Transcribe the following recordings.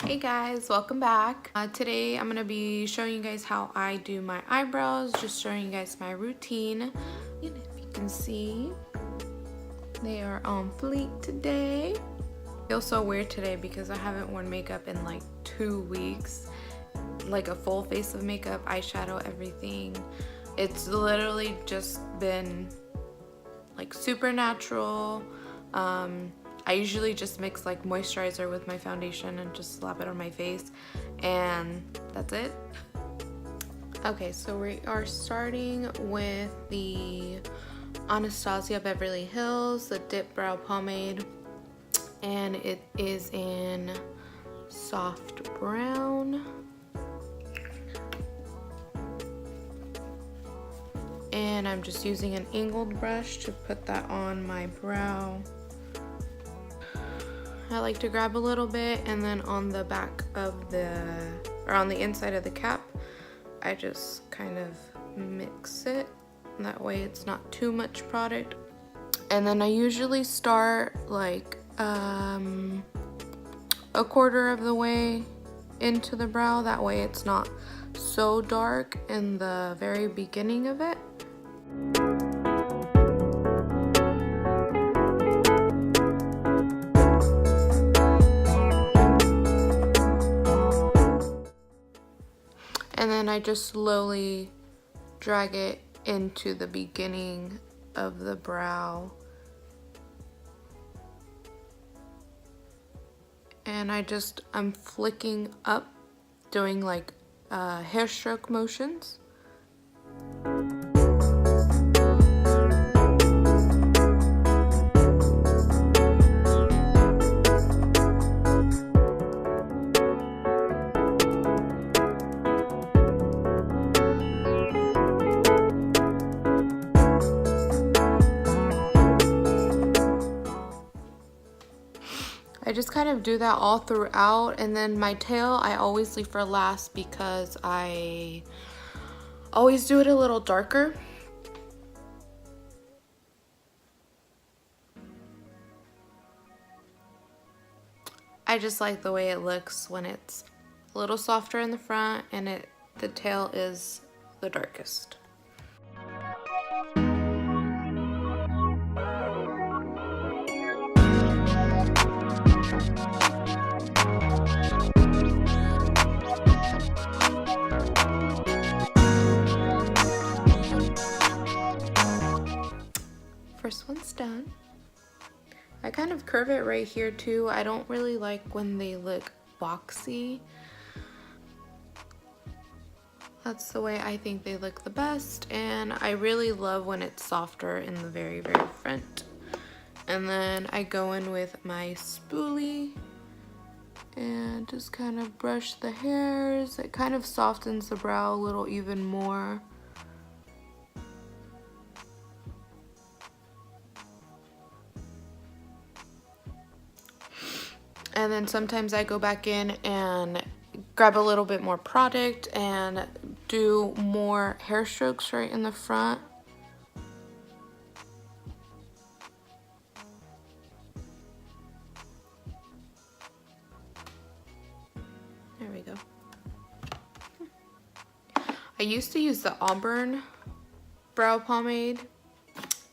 Hey guys, welcome back. Today I'm going to be showing you guys how I do my eyebrows, just showing you guys my routine. And if you can see, they are on fleek today. I feel so weird today because I haven't worn makeup in like 2 weeks. Like a full face of makeup, eyeshadow, everything. It's literally just been like super natural. I usually just mix like moisturizer with my foundation and just slap it on my face, and that's it. Okay, so we are starting with the Anastasia Beverly Hills, the Dip Brow Pomade, and it is in soft brown. And I'm just using an angled brush to put that on my brow. I like to grab a little bit, and then on the back of on the inside of the cap, I just kind of mix it. That way it's not too much product. And then I usually start like a quarter of the way into the brow. That way it's not so dark in the very beginning of it. And then I just slowly drag it into the beginning of the brow. And I'm flicking up, doing like hair stroke motions. I just kind of do that all throughout, and then my tail I always leave for last because I always do it a little darker. I just like the way it looks when it's a little softer in the front and the tail is the darkest. First one's done. I kind of curve it right here too. I don't really like when they look boxy. That's the way I think they look the best, and I really love when it's softer in the very, very front. And then I go in with my spoolie and just kind of brush the hairs. It kind of softens the brow a little even more. And then sometimes I go back in and grab a little bit more product and do more hair strokes right in the front. There we go. I used to use the Auburn brow pomade,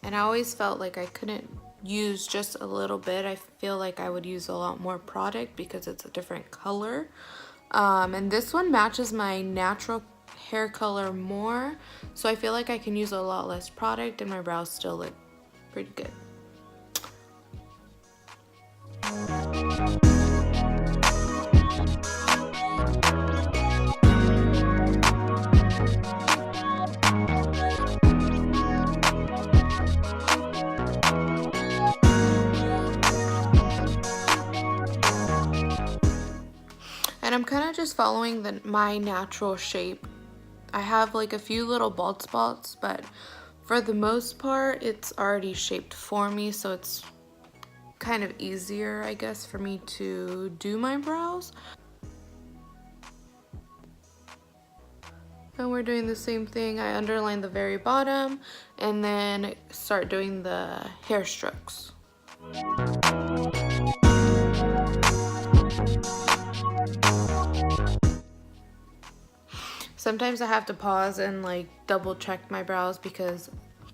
and I always felt like I couldn't use just a little bit. I feel like I would use a lot more product because it's a different color. And this one matches my natural hair color more, so I feel like I can use a lot less product and my brows still look pretty good. And I'm kind of just following my natural shape. I have like a few little bald spots, but for the most part it's already shaped for me, so it's kind of easier, I guess, for me to do my brows. And we're doing the same thing. I underline the very bottom and then start doing the hair strokes. sometimes I have to pause and like double check my brows because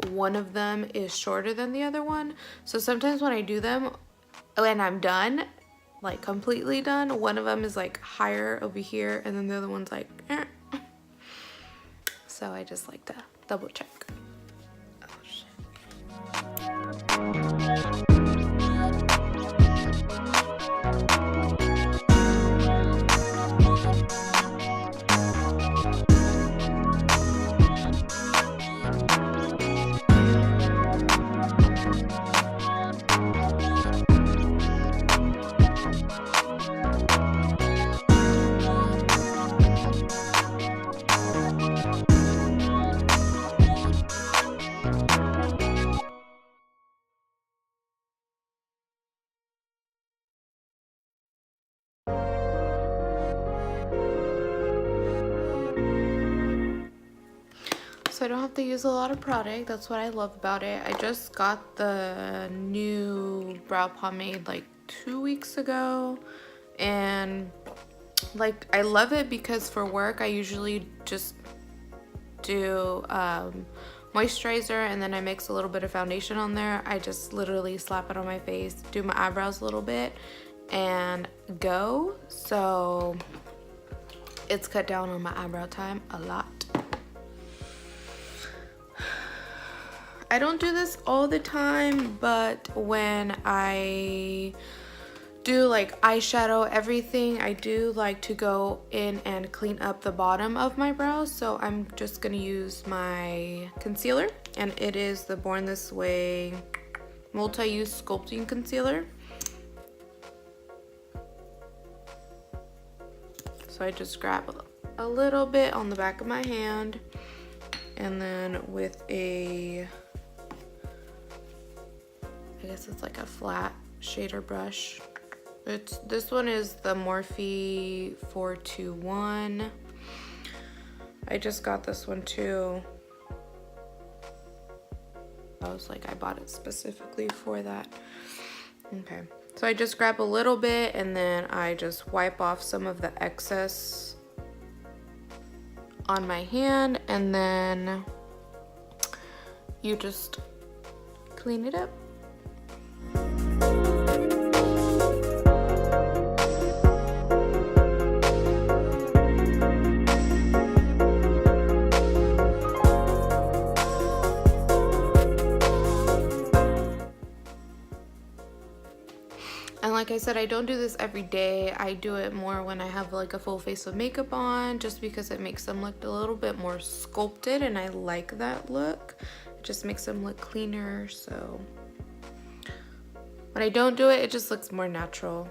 one of them is shorter than the other one. So sometimes when I do them, when I'm done, like completely done, one of them is like higher over here and then the other one's like eh. So I just like to double check. Oh shit. So I don't have to use a lot of product. That's what I love about it. I just got the new brow pomade like 2 weeks ago, and like I love it because for work I usually just do moisturizer and then I mix a little bit of foundation on there. I just literally slap it on my face, do my eyebrows a little bit, and go. So it's cut down on my eyebrow time a lot. I don't do this all the time, but when I do like eyeshadow, everything, I do like to go in and clean up the bottom of my brows. So I'm just gonna use my concealer, and it is the Born This Way Multi-Use Sculpting Concealer. So I just grab a little bit on the back of my hand, and then with a, I guess it's like a flat shader brush. This one is the Morphe 421. I just got this one too. I was like, I bought it specifically for that. Okay, so I just grab a little bit and then I just wipe off some of the excess on my hand, and then you just clean it up. And like I said, I don't do this every day. I do it more when I have like a full face of makeup on, just because it makes them look a little bit more sculpted, and I like that look. It just makes them look cleaner. So when I don't do it, it just looks more natural.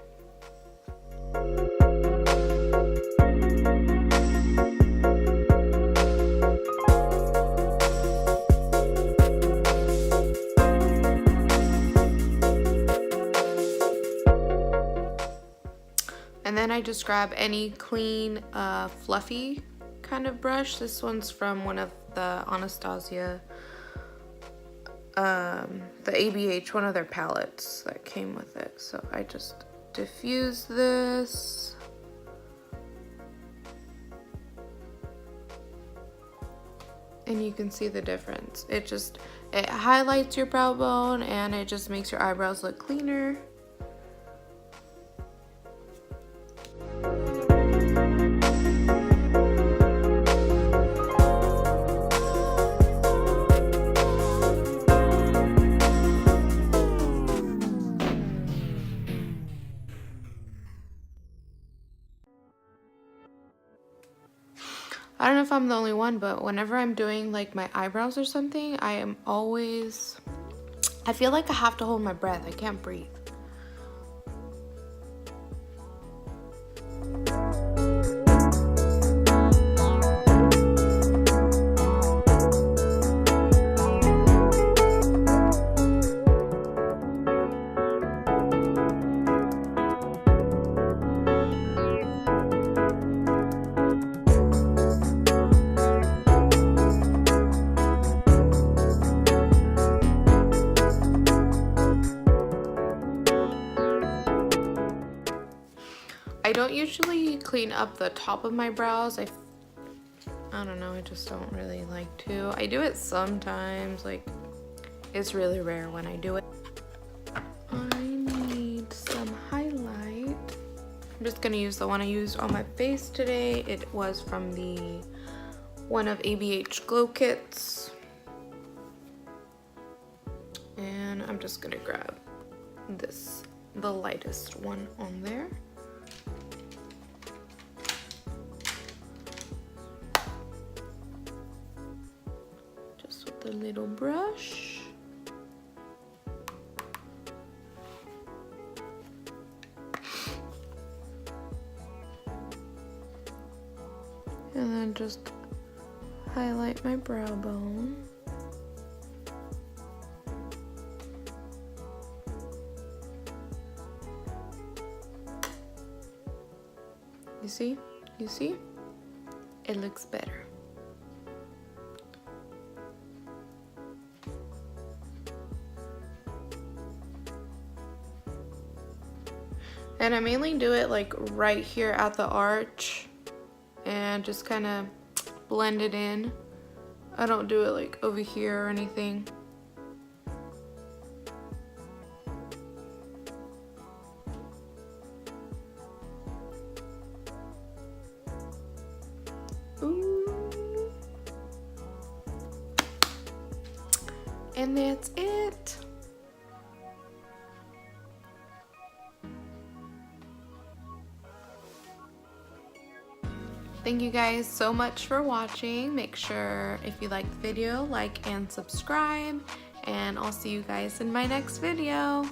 And then I just grab any clean, fluffy kind of brush. This one's from one of the Anastasia, the ABH, one of their palettes that came with it. So I just diffuse this. And you can see the difference. It highlights your brow bone, and it just makes your eyebrows look cleaner. I don't know if I'm the only one, but whenever I'm doing like my eyebrows or something, I feel like I have to hold my breath. I can't breathe. I don't usually clean up the top of my brows. I don't know, I just don't really like to. I do it sometimes, like it's really rare when I do it. I need some highlight. I'm just gonna use the one I used on my face today. It was from the one of ABH Glow Kits. And I'm just gonna grab this, the lightest one on there. Just with a little brush. And then just highlight my brow bone. You see? You see? It looks better. And I mainly do it like right here at the arch and just kind of blend it in. I don't do it like over here or anything. Ooh. And that's it. Thank you guys so much for watching. Make sure if you liked the video, like and subscribe, and I'll see you guys in my next video.